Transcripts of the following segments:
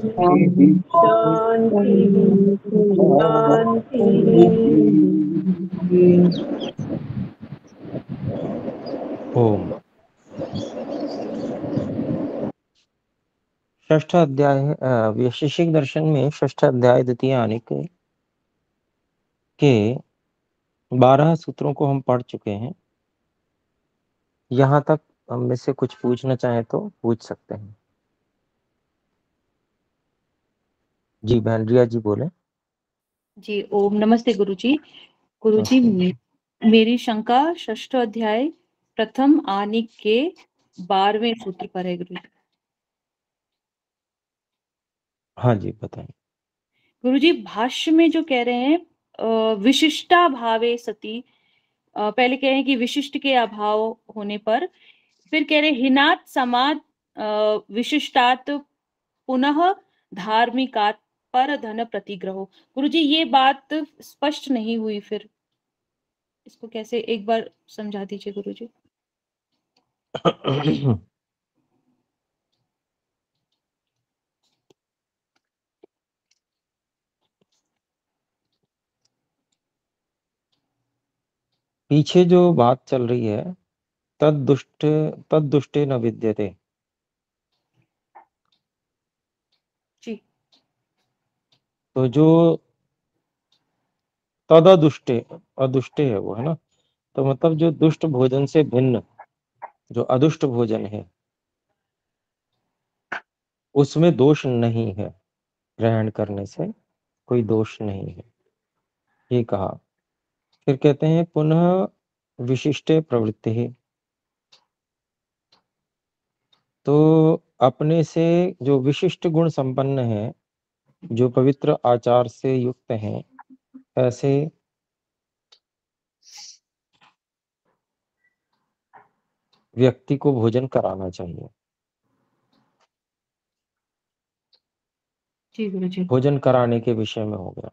शांति शांति। ओम। षष्ठ अध्याय वैशेषिक दर्शन में षष्ठ अध्याय द्वितीय आनिक के 12 सूत्रों को हम पढ़ चुके हैं। यहाँ तक हम में से कुछ पूछना चाहे तो पूछ सकते हैं। जी बहन रिया जी बोले। जी ओम नमस्ते गुरुजी। गुरुजी मेरी शंका षष्ठ अध्याय प्रथम आनिक के 12वें सूत्र पर है गुरुजी। हाँ जी बताएं। गुरुजी भाष्य में जो कह रहे हैं विशिष्टा भावे सती, पहले कह रहे हैं कि विशिष्ट के अभाव होने पर, फिर कह रहे हिनात समात विशिष्टात पुनः धार्मिकात पर धन प्रतिग्रहो। गुरुजी ये बात स्पष्ट नहीं हुई, फिर इसको कैसे एक बार समझा दीजिए गुरुजी। पीछे जो बात चल रही है तद दुष्टे न विद्यते। जी तो जो तद अदुष्टे है वो है ना। तो मतलब जो दुष्ट भोजन से भिन्न जो अदुष्ट भोजन है उसमें दोष नहीं है। ग्रहण करने से कोई दोष नहीं है ये कहा। फिर कहते हैं पुनः विशिष्टे प्रवृत्ति है। तो अपने से जो विशिष्ट गुण संपन्न है, जो पवित्र आचार से युक्त हैं, ऐसे व्यक्ति को भोजन कराना चाहिए। जी गुरुजी। भोजन कराने के विषय में हो गया।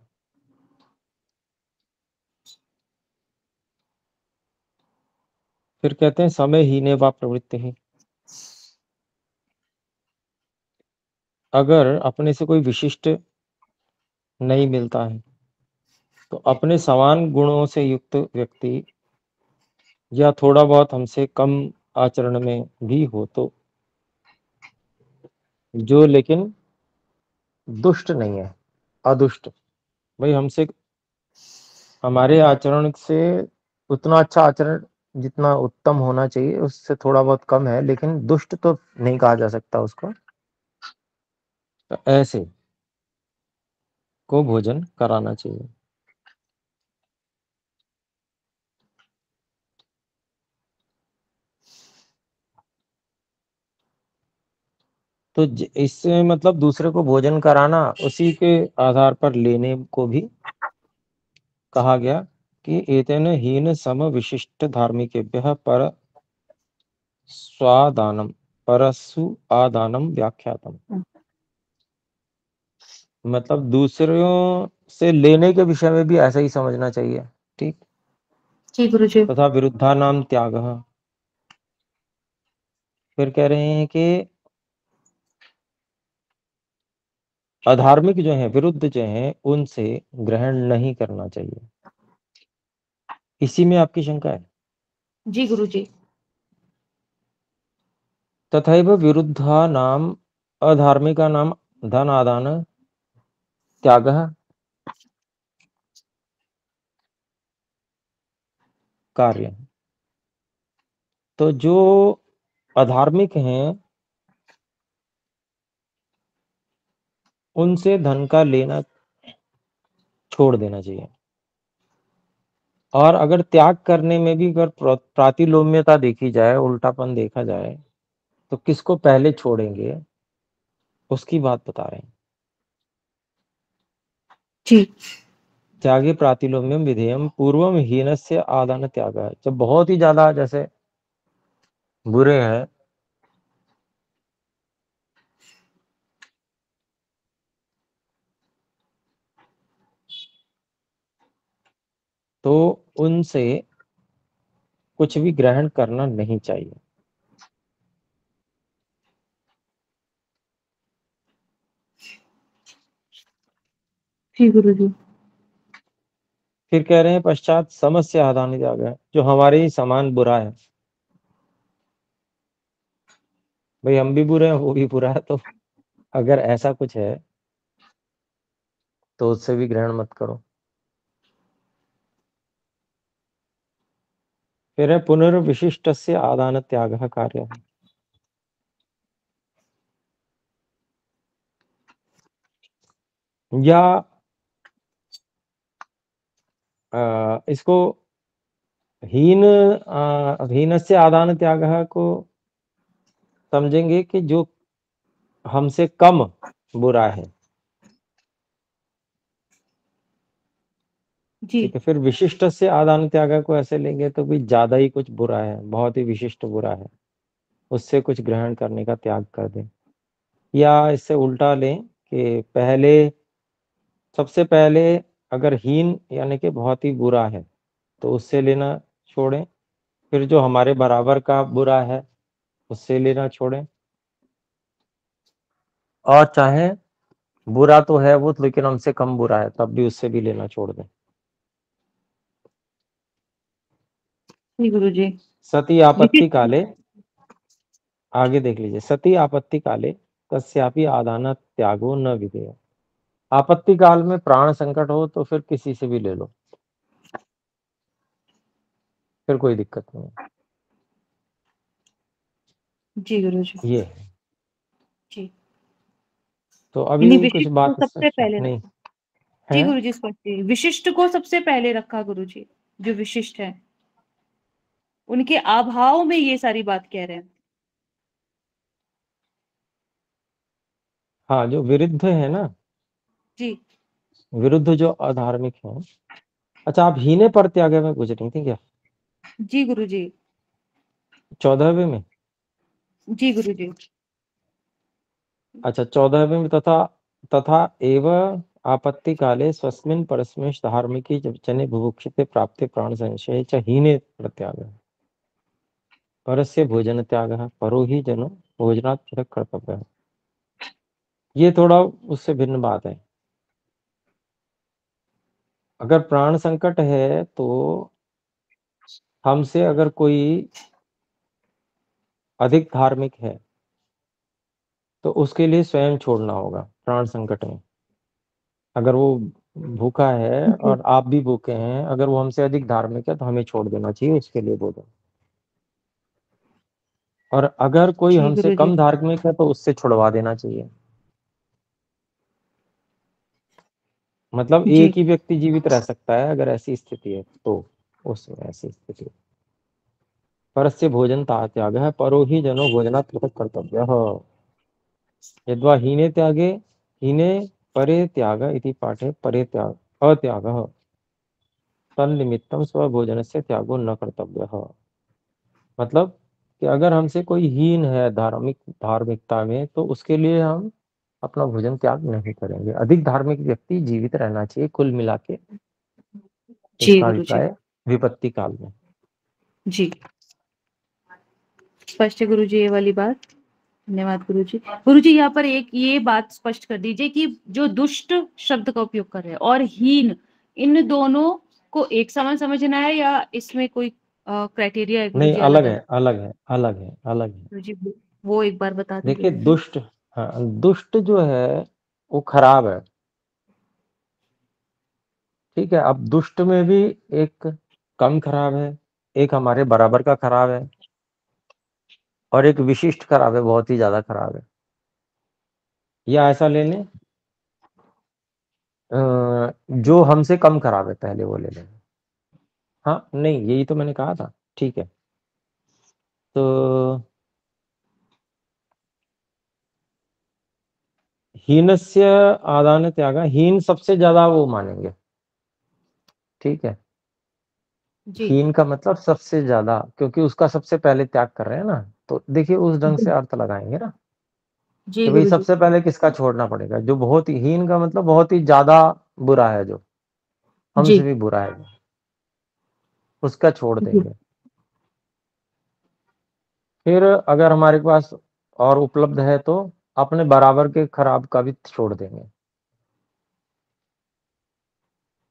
फिर कहते हैं समय हीने वा प्रवृत्ति है। अगर अपने से कोई विशिष्ट नहीं मिलता है तो अपने समान गुणों से युक्त व्यक्ति या थोड़ा बहुत हमसे कम आचरण में भी हो तो, जो लेकिन दुष्ट नहीं है, अदुष्ट, भाई हमसे हमारे आचरण से उतना अच्छा आचरण जितना उत्तम होना चाहिए उससे थोड़ा बहुत कम है, लेकिन दुष्ट तो नहीं कहा जा सकता उसको। तो ऐसे को भोजन कराना चाहिए। तो इससे मतलब दूसरे को भोजन कराना उसी के आधार पर लेने को भी कहा गया कि एतेन हीन सम विशिष्ट धार्मिकेभ्यः पर स्वादानम परसु आदानम व्याख्यातम। मतलब दूसरों से लेने के विषय में भी ऐसा ही समझना चाहिए। ठीक। जी गुरुजी। तथा विरुद्धा नाम त्याग। फिर कह रहे हैं कि अधार्मिक जो है, विरुद्ध जो है, उनसे ग्रहण नहीं करना चाहिए। इसी में आपकी शंका है। जी गुरुजी। तथैव विरुद्धा नाम अधार्मिका नाम धन आदान त्याग कार्य। तो जो अधार्मिक हैं उनसे धन का लेना छोड़ देना चाहिए। और अगर त्याग करने में भी अगर प्रातिलोम्यता देखी जाए, उल्टापन देखा जाए, तो किसको पहले छोड़ेंगे उसकी बात बता रहे हैं। जी त्यागे प्रातिलोम्यम विधेयम पूर्वम हीनस्य आदान त्याग। जब बहुत ही ज्यादा जैसे बुरे हैं तो उनसे कुछ भी ग्रहण करना नहीं चाहिए। जी गुरु जी। फिर कह रहे हैं पश्चात समस्य आदान त्याग है, जो हमारे ही समान बुरा है। भाई हम भी बुरे हैं, वो भी बुरा है, तो अगर ऐसा कुछ है तो उससे भी ग्रहण मत करो। फिर है पुनर्विशिष्ट से आदान त्याग कार्य। या इसको हीन से आदान त्याग को समझेंगे कि जो हमसे कम बुरा है। जी ठीक है, फिर विशिष्ट से आदान त्याग को ऐसे लेंगे तो भी ज्यादा ही कुछ बुरा है, बहुत ही विशिष्ट बुरा है, उससे कुछ ग्रहण करने का त्याग कर दें। या इससे उल्टा लें कि पहले, सबसे पहले अगर हीन यानी कि बहुत ही बुरा है तो उससे लेना छोड़ें, फिर जो हमारे बराबर का बुरा है उससे लेना छोड़ें, और चाहे बुरा तो है वो लेकिन हमसे कम बुरा है तब भी उससे भी लेना छोड़ दें। जी गुरु जी। सती आपत्ति विशिष्ट। काले, आगे देख लीजिए, सती आपत्ति काले कस्यापि आदान त्यागो न विधेय। आपत्ति काल में प्राण संकट हो तो फिर किसी से भी ले लो, फिर कोई दिक्कत नहीं है। जी गुरु जी। ये है। जी। तो यानी अभी कुछ विशिष्ट को बात सबसे स्पष्ट पहले नहीं रखा। जी है। गुरु जी, स्पष्ट है। विशिष्ट को सबसे पहले रखा गुरु जी, जो विशिष्ट है उनके अभाव में ये सारी बात कह रहे हैं। हाँ, जो विरुद्ध है ना, जी। विरुद्ध जो अधार्मिक है। अच्छा, आप हीने पर त्याग में पूछ रही थी क्या? जी गुरु जी। 14वें में? जी गुरु जी। अच्छा, 14वें में तथा तथा एव आपत्ति काले स्वस्मिन् परस्मिन् धार्मिकी जने बुभुक्षिते प्राप्ते प्राण संशय च हीने प्रत्याग परस्य भोजन त्याग परो ही जनो भोजनात् पृथक् कर्तव्य। ये थोड़ा उससे भिन्न बात है। अगर प्राण संकट है तो हमसे अगर कोई अधिक धार्मिक है तो उसके लिए स्वयं छोड़ना होगा प्राण संकट में। अगर वो भूखा है जी। और आप भी भूखे हैं, अगर वो हमसे अधिक धार्मिक है तो हमें छोड़ देना चाहिए उसके लिए भोजन। और अगर कोई जी हमसे गुरु जी। कम धार्मिक है तो उससे छुड़वा देना चाहिए। मतलब जी। एक ही व्यक्ति जीवित रह सकता है अगर ऐसी स्थिति है तो, उसमें ऐसी स्थिति परस्य भोजन त्याग है परो ही जनो भोजनात् पृथक् कर्तव्य यद्वा हीने त्यागे हीने परे त्याग इति पाठे परे त्याग अत्याग तन्निमित्तम स्वभोजन से त्यागो न कर्तव्य। मतलब कि अगर हमसे कोई हीन है धार्मिकता में तो उसके लिए हम अपना भोजन त्याग नहीं करेंगे। अधिक धार्मिक व्यक्ति जीवित रहना चाहिए कुल मिला के, जी इसका गुरु जी। अभिप्राय विपत्ति काल में। जी। स्पष्ट है गुरु जी ये वाली बात। धन्यवाद गुरु जी। गुरु जी, यहाँ पर एक ये बात स्पष्ट कर दीजिए कि जो दुष्ट शब्द का उपयोग कर रहे हैं और हीन, इन दोनों को एक समान समझना है या इसमें कोई क्राइटेरिया है गुरु नहीं, जी, अलग अलग है, अलग? अलग है, अलग है, अलग है। गुरु जी वो एक बार बता दें देखिए गुरु जी। दुष्ट, हाँ, दुष्ट जो है वो खराब है। ठीक है, अब दुष्ट में भी एक कम खराब है, एक हमारे बराबर का खराब है, और एक विशिष्ट खराब है, बहुत ही ज्यादा खराब है। या ऐसा ले लें, जो हमसे कम खराब है पहले वो ले लें। हाँ नहीं, यही तो मैंने कहा था। ठीक है, तो हीनस्य आदान त्याग, हीन सबसे ज्यादा वो मानेंगे। ठीक है, जी। हीन का मतलब सबसे ज्यादा, क्योंकि उसका सबसे पहले त्याग कर रहे हैं ना, तो देखिए उस ढंग से अर्थ लगाएंगे ना जी कि भाई गुरु जी। सबसे पहले किसका छोड़ना पड़ेगा। जो बहुत ही हीन का मतलब बहुत ही ज्यादा बुरा है, जो जी। हमसे भी बुरा है, उसका छोड़ जी। देंगे। फिर अगर हमारे पास और उपलब्ध है तो अपने बराबर के खराब का भी छोड़ देंगे।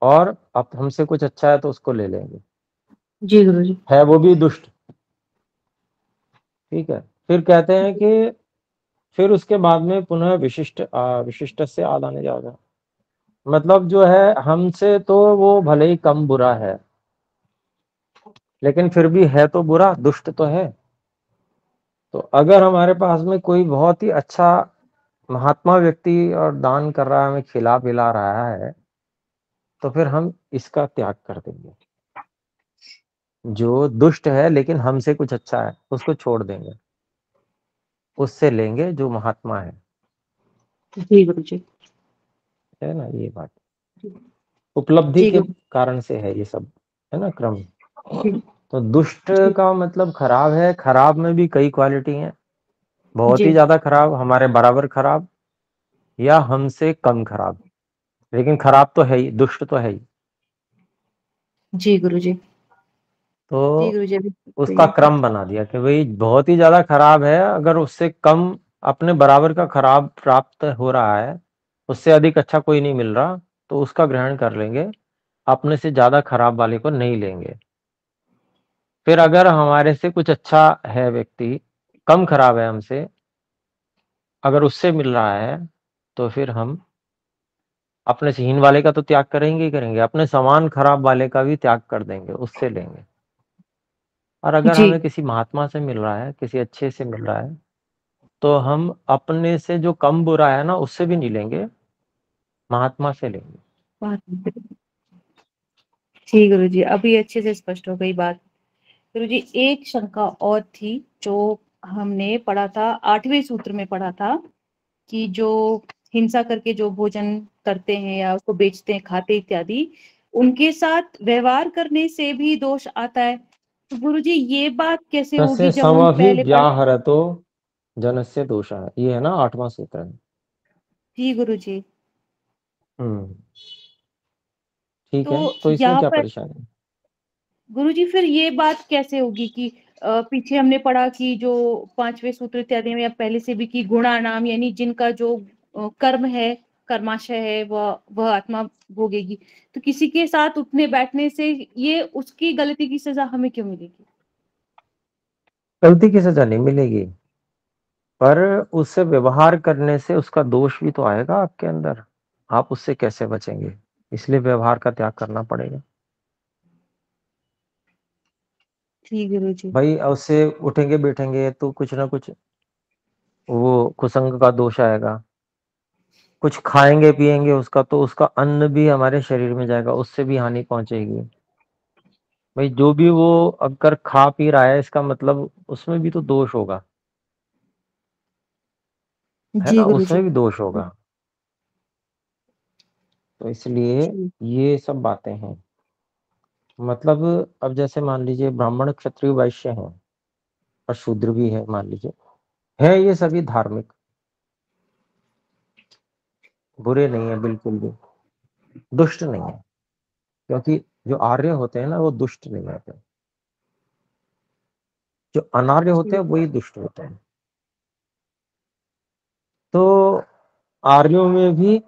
और अब हमसे कुछ अच्छा है तो उसको ले लेंगे, जी गुरुजी। है वो भी दुष्ट। ठीक है, फिर कहते हैं कि फिर उसके बाद में पुनः विशिष्ट से आदाने जाएगा। मतलब जो है हमसे तो वो भले ही कम बुरा है, लेकिन फिर भी है तो बुरा, दुष्ट तो है। तो अगर हमारे पास में कोई बहुत ही अच्छा महात्मा व्यक्ति और दान कर रहा है, हमें खिला पिला रहा है, तो फिर हम इसका त्याग कर देंगे। जो दुष्ट है लेकिन हमसे कुछ अच्छा है, उसको छोड़ देंगे, उससे लेंगे जो महात्मा है। जी गुरुजी। है ना ये बात, उपलब्धि जी के गुरु कारण से है ये सब, है ना क्रम। जी तो दुष्ट जी का मतलब खराब है, खराब में भी कई क्वालिटी हैं, बहुत ही जी ज्यादा खराब, हमारे बराबर खराब, या हमसे कम खराब, लेकिन खराब तो है ही, दुष्ट तो है ही। जी गुरुजी। जी तो गुरुजी, अभी सही उसका है। क्रम बना दिया कि भाई बहुत ही ज्यादा खराब है, अगर उससे कम अपने बराबर का खराब प्राप्त हो रहा है, उससे अधिक अच्छा कोई नहीं मिल रहा, तो उसका ग्रहण कर लेंगे, अपने से ज्यादा खराब वाले को नहीं लेंगे। फिर अगर हमारे से कुछ अच्छा है व्यक्ति, कम खराब है हमसे, अगर उससे मिल रहा है, तो फिर हम अपने से हीन वाले का तो त्याग करेंगे ही करेंगे, अपने समान खराब वाले का भी त्याग कर देंगे, उससे लेंगे। और अगर जी हमें किसी महात्मा से मिल रहा है, किसी अच्छे से मिल रहा है, तो हम अपने से जो कम बुरा है ना, उससे भी नहीं लेंगे, महात्मा से लेंगे। बात जी गुरुजी, अभी अच्छे से स्पष्ट हो गई बात। गुरुजी, एक शंका और थी जो हमने पढ़ा था, 8वें सूत्र में पढ़ा था कि जो हिंसा करके जो भोजन करते हैं या उसको बेचते हैं, खाते इत्यादि, उनके साथ व्यवहार करने से भी दोष आता है। तो गुरुजी, ये बात कैसे तस्य होगी जब हम पहले पढ़। समभिव्याहरतो जनस्य दोषः, ये है ना 8वां सूत्र है। जी गुरुजी। हम्म, ठीक तो है, तो इसमें यहाँ क्या पर परेशानी है? गुरुजी फिर ये बात कैसे होगी कि पीछे हमने पढ़ा कि जो 5वें सूत्र इत्यादि में या पहले से भी कि गुणा नाम, यानी जिनका जो कर्म है, कर्माशय है, वह आत्मा भोगेगी। तो किसी के साथ उठने बैठने से ये उसकी गलती की सजा हमें क्यों मिलेगी? गलती की सजा नहीं मिलेगी, पर उससे व्यवहार करने से उसका दोष भी तो आएगा आपके अंदर, आप उससे कैसे बचेंगे? इसलिए व्यवहार का त्याग करना पड़ेगा। जी गुरुजी। भाई उससे उठेंगे बैठेंगे तो कुछ ना कुछ वो कुसंग का दोष आएगा, कुछ खाएंगे पिएंगे उसका, तो उसका अन्न भी हमारे शरीर में जाएगा, उससे भी हानि पहुंचेगी। भाई जो भी वो अगर खा पी रहा है, इसका मतलब उसमें भी तो दोष होगा, है जी ना, उसमें गुरुजी। भी दोष होगा। तो इसलिए जी ये सब बातें हैं। मतलब अब जैसे मान लीजिए ब्राह्मण क्षत्रिय वैश्य हैं, और शूद्र भी है मान लीजिए, है ये सभी धार्मिक, बुरे नहीं है बिल्कुल भी, दुष्ट नहीं है, क्योंकि जो आर्य होते हैं ना वो दुष्ट नहीं होते, जो अनार्य होते जी हैं वही दुष्ट होते हैं। तो आर्यों में भी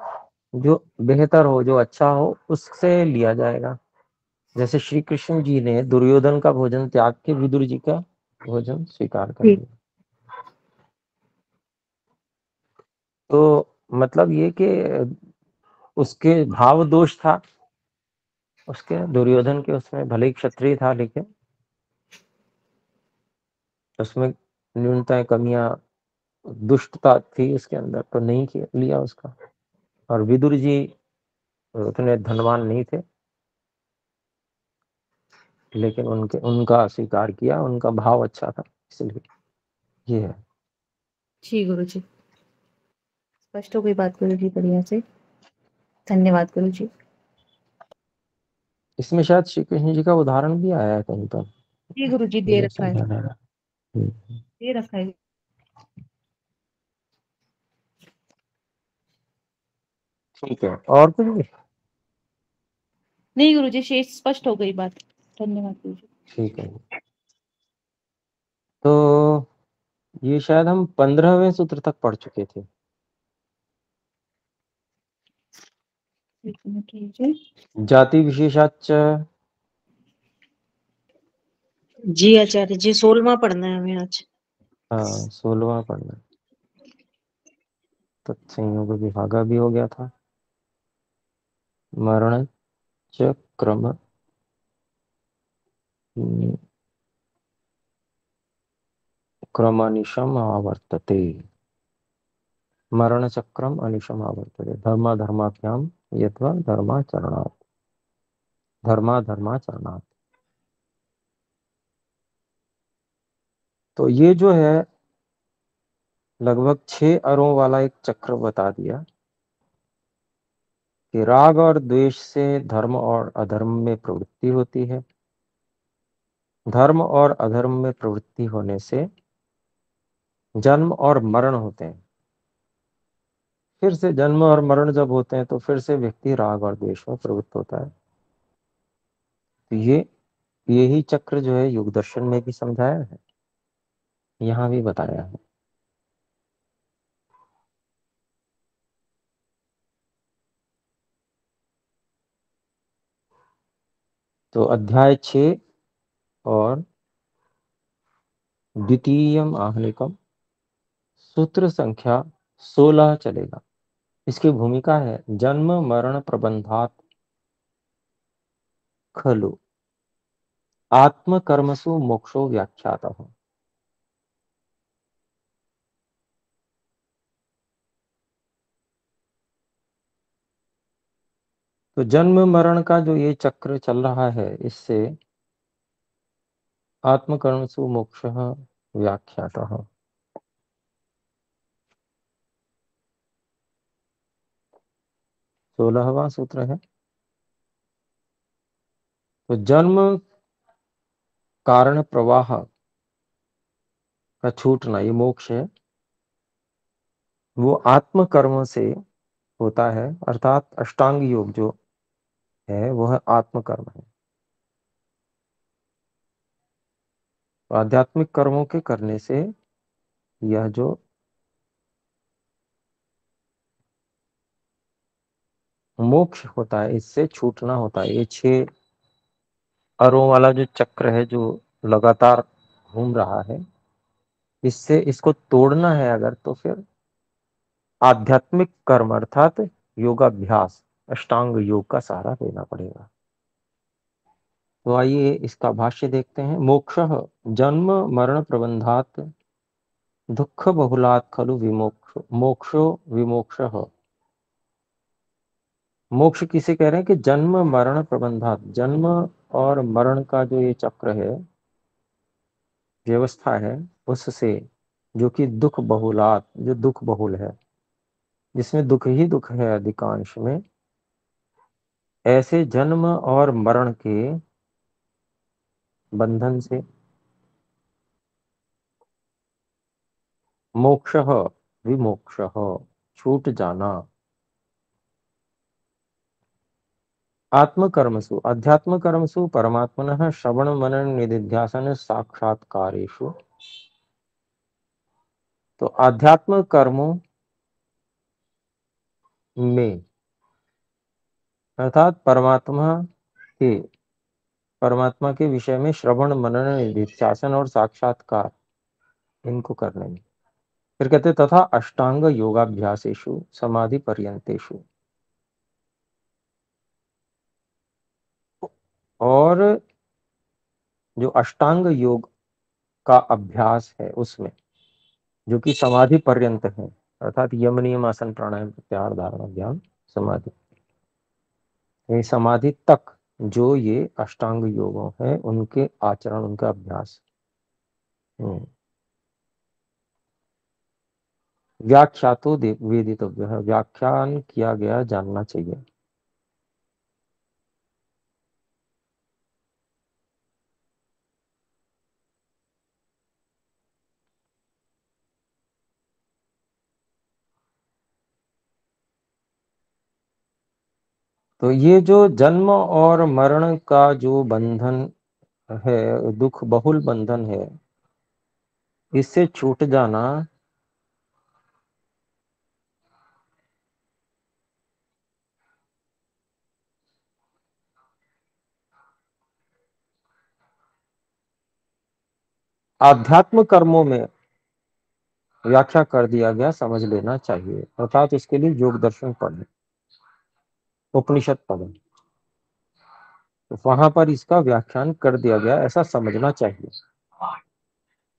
जो बेहतर हो, जो अच्छा हो, उससे लिया जाएगा। जैसे श्री कृष्ण जी ने दुर्योधन का भोजन त्याग के विदुर जी का भोजन स्वीकार कर जी लिया। तो मतलब ये कि उसके भाव दोष था, उसके दुर्योधन के, उसमें भले ही क्षत्रिय था लेकिन उसमें न्यूनतम कमियां, दुष्टता थी उसके अंदर, तो नहीं लिया उसका। और विदुर जी उतने धनवान नहीं थे, लेकिन उनके उनका स्वीकार किया, उनका भाव अच्छा था, इसलिए ये है। जी गुरुजी, स्पष्ट हो गई बात गुरुजी, बढ़िया से। धन्यवाद गुरुजी। इसमें शायद श्री कृष्ण जी का उदाहरण भी आया है कहीं पर, जी गुरुजी, दे मुझे रखा ऐसा है। ध्यान आ रहा है। दे रखा है। ठीक है, और कुछ भी? नहीं गुरुजी, शेष स्पष्ट हो गई बात। धन्यवाद गुरुजी। ठीक है, तो ये शायद हम 15वें सूत्र तक पढ़ चुके थे। एक मिनट लीजिए। जाति विशेषाच। जी आचार्य जी, 16वां पढ़ना है हमें आज। हाँ, 16वां पढ़ना। तत्संयोग विभागा भी हो गया था। मरण च क्रम क्रमानिशम आवर्तते। मरण चक्रम अनिशम आवर्तते। धर्माधर्माभ्याम यत्वा धर्माचरणात्। धर्माधर्माचरणात्। तो ये जो है लगभग 6 अरों वाला एक चक्र बता दिया कि राग और द्वेष से धर्म और अधर्म में प्रवृत्ति होती है। धर्म और अधर्म में प्रवृत्ति होने से जन्म और मरण होते हैं। फिर से जन्म और मरण जब होते हैं तो फिर से व्यक्ति राग और द्वेष में प्रवृत्त होता है। तो यही चक्र जो है योग दर्शन में भी समझाया है, यहाँ भी बताया है। तो अध्याय 6 और द्वितीयम आहनिकम सूत्र संख्या 16 चलेगा। इसकी भूमिका है जन्म मरण प्रबंधात खलु आत्मकर्मसु मोक्षो व्याख्यातः। तो जन्म मरण का जो ये चक्र चल रहा है, इससे आत्मकर्मसु मोक्षः व्याख्यातः। 16वां सूत्र है। तो जन्म कारण प्रवाह का छूटना, ये मोक्ष है, वो आत्म कर्म से होता है। अर्थात अष्टांग योग जो है वह आत्म कर्म है। तो आध्यात्मिक कर्मों के करने से यह जो मोक्ष होता है, इससे छूटना होता है। ये 6 अरों वाला जो चक्र है जो लगातार घूम रहा है, इससे इसको तोड़ना है अगर, तो फिर आध्यात्मिक कर्म अर्थात योगाभ्यास, अष्टांग योग का सहारा लेना पड़ेगा। तो आइए इसका भाष्य देखते हैं। मोक्षः जन्म मरण प्रबंधात दुख बहुलात् खलु विमोक्ष मोक्षो विमोक्षः। मोक्ष किसे कह रहे हैं कि जन्म मरण प्रबंधात, जन्म और मरण का जो ये चक्र है, व्यवस्था है, उससे जो कि दुख बहुलात, जो दुख बहुल है, जिसमें दुख ही दुख है अधिकांश में, ऐसे जन्म और मरण के बंधन से मोक्षः विमोक्षः छूट जाना। आत्मकर्मसु अध्यात्म कर्मसु परमात्मनः श्रवण मनन निधिध्यासन साक्षात्कारेषु। तो आध्यात्म कर्मों में अर्थात परमात्मा के विषय में श्रवण मनन निधिध्यासन और साक्षात्कार, इनको करने में। फिर कहते तथा अष्टांग योगाभ्यासेषु समाधि पर्यंतेषु। और जो अष्टांग योग का अभ्यास है उसमें, जो कि समाधि पर्यंत है, अर्थात यम नियम आसन प्राणायाम प्रत्याहार धारणा ध्यान समाधि, ये समाधि तक जो ये अष्टांग योगों है उनके आचरण, उनका अभ्यास। व्याख्यातो वेदितव्य है, व्याख्यान किया गया जानना चाहिए। तो ये जो जन्म और मरण का जो बंधन है, दुख बहुल बंधन है, इससे छूट जाना आध्यात्म कर्मों में व्याख्या कर दिया गया, समझ लेना चाहिए। अर्थात इसके लिए योग दर्शन पढ़ें, उपनिषद पढ़ें, तो वहां पर इसका व्याख्यान कर दिया गया, ऐसा समझना चाहिए।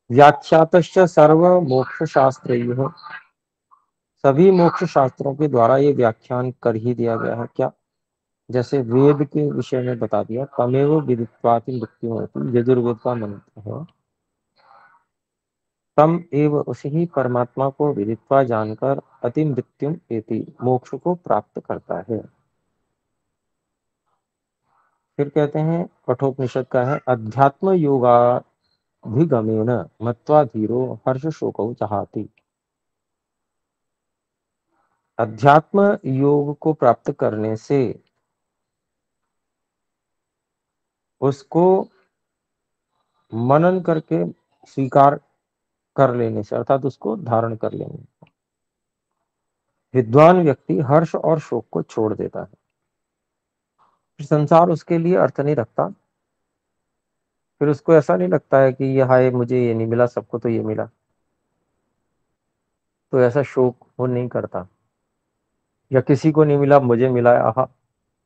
व्याख्यातश्च सर्व मोक्ष शास्त्र, सभी मोक्ष शास्त्रों के द्वारा ये व्याख्यान कर ही दिया गया है। क्या? जैसे वेद के विषय में बता दिया, तमेव विदित्वाति मृत्यु होती, यजुर्वेद का मंत्र है। तम एव, उसी ही परमात्मा को विदित्वा जानकर अति मृत्युम एति, मोक्ष को प्राप्त करता है। फिर कहते हैं कठोपनिषद का है, अध्यात्म योगाधिगमेन मत्वा धीरो हर्ष शोकौ जहाति। अध्यात्म योग को प्राप्त करने से, उसको मनन करके स्वीकार कर लेने से, अर्थात उसको धारण कर लेने, विद्वान व्यक्ति हर्ष और शोक को छोड़ देता है। फिर संसार उसके लिए अर्थ नहीं रखता। फिर उसको ऐसा नहीं लगता है कि ये हाय मुझे ये नहीं मिला, सबको तो ये मिला, तो ऐसा शोक वो नहीं करता। या किसी को नहीं मिला मुझे मिला, आहा,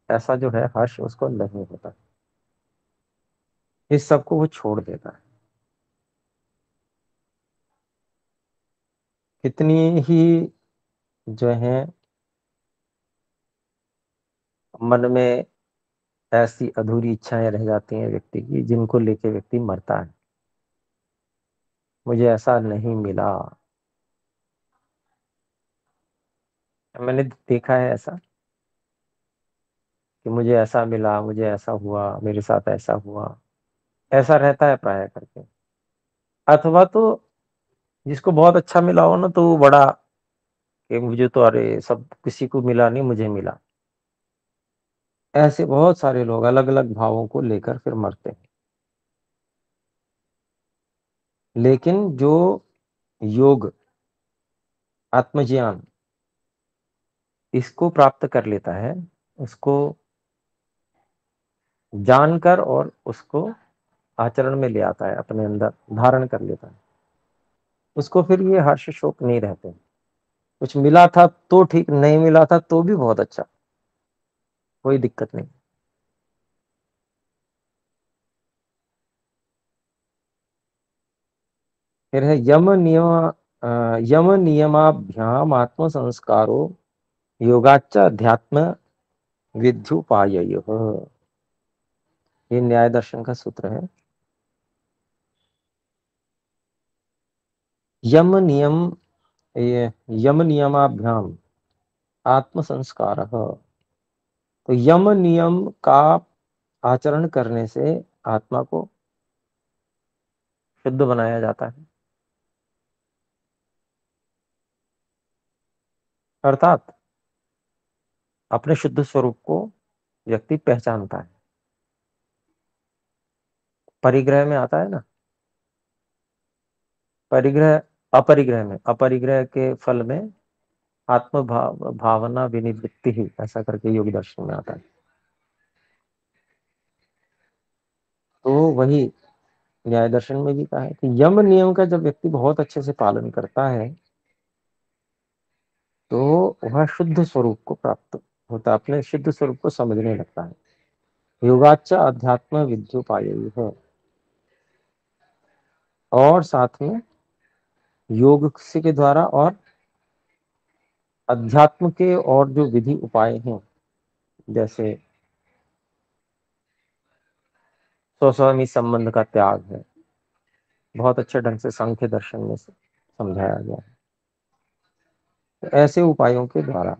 ऐसा जो है हर्ष उसको नहीं होता। इस सबको वो छोड़ देता है। कितनी ही जो है मन में ऐसी अधूरी इच्छाएं रह जाती हैं व्यक्ति की, जिनको लेके व्यक्ति मरता है। मुझे ऐसा नहीं मिला। मैंने देखा है ऐसा कि मुझे ऐसा मिला, मुझे ऐसा हुआ, मेरे साथ ऐसा हुआ, ऐसा रहता है प्राय करके। अथवा तो जिसको बहुत अच्छा मिला हो ना, तो वो बड़ा कि मुझे तो, अरे सब किसी को मिला नहीं, मुझे मिला। ऐसे बहुत सारे लोग अलग अलग भावों को लेकर फिर मरते हैं। लेकिन जो योग, आत्मज्ञान इसको प्राप्त कर लेता है, उसको जानकर और उसको आचरण में ले आता है, अपने अंदर धारण कर लेता है, उसको फिर ये हर्ष शोक नहीं रहते। कुछ मिला था तो ठीक, नहीं मिला था तो भी बहुत अच्छा, कोई दिक्कत नहीं। फिर है यम नियमाभ्याम आत्म संस्कारो योगाच्च अध्यात्म विद्युपाययः। ये न्याय दर्शन का सूत्र है। यम नियम, ये यम नियमाभ्याम आत्म संस्कार, तो यम नियम का आचरण करने से आत्मा को शुद्ध बनाया जाता है। अर्थात अपने शुद्ध स्वरूप को व्यक्ति पहचानता है। परिग्रह में आता है ना, परिग्रह अपरिग्रह में, अपरिग्रह के फल में आत्म भावना विनिवृत्ति ही, ऐसा करके योग दर्शन में आता है। तो वही न्याय दर्शन में भी कहा है कि यम नियम का जब व्यक्ति बहुत अच्छे से पालन करता है, तो वह शुद्ध स्वरूप को प्राप्त होता है, अपने शुद्ध स्वरूप को समझने लगता है। योगाच्च अध्यात्म विद्युपाययः है, और साथ में योग से के द्वारा और अध्यात्म के और जो विधि उपाय हैं, जैसे स्वस्वामी संबंध का त्याग है, बहुत अच्छे ढंग से सांख्य दर्शन में समझाया गया है। तो ऐसे उपायों के द्वारा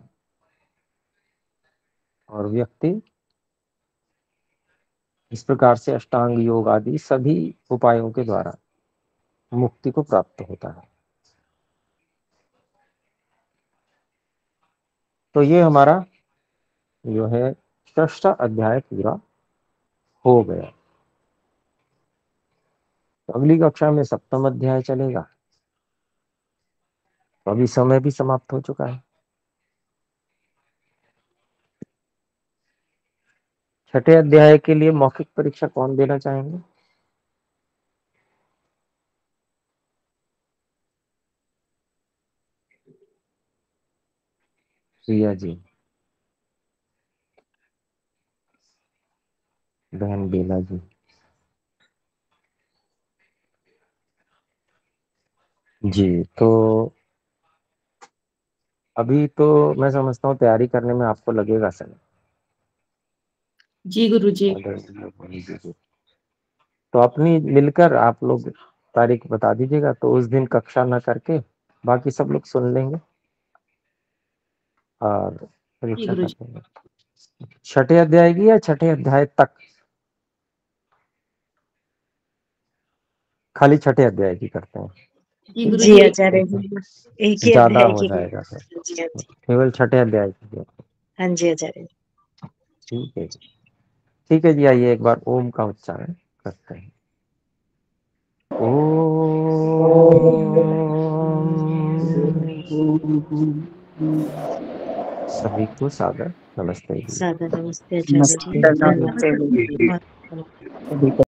और व्यक्ति इस प्रकार से अष्टांग योग आदि सभी उपायों के द्वारा मुक्ति को प्राप्त होता है। तो ये हमारा जो है 6ठ अध्याय पूरा हो गया। तो अगली कक्षा में 7वां अध्याय चलेगा। तो अभी समय भी समाप्त हो चुका है। 6ठे अध्याय के लिए मौखिक परीक्षा कौन देना चाहेंगे? प्रिया जी, बहन बेला जी, जी। तो अभी तो मैं समझता हूँ तैयारी करने में आपको लगेगा समय। जी गुरुजी। तो अपनी मिलकर आप लोग तारीख बता दीजिएगा, तो उस दिन कक्षा ना करके बाकी सब लोग सुन लेंगे और जी परीक्षा कर गुरुजी। लेंगे। छठे अध्याय की या छठे अध्याय तक? खाली छठे अध्याय की करते हैं, जी जी गुरुजी। आचार्य जी, एक ही ज्यादा अध्याय हो की। जाएगा फिर, जी हाँ जी। केवल छठे अध्याय की। हाँ जी आचार्य जी। ठीक है, ठीक है जी। आइए एक बार ओम का उच्चारण करते हैं। सभी को सादर नमस्ते जी। सादर नमस्ते आचार्य जी। नमस्ते। धन्यवाद।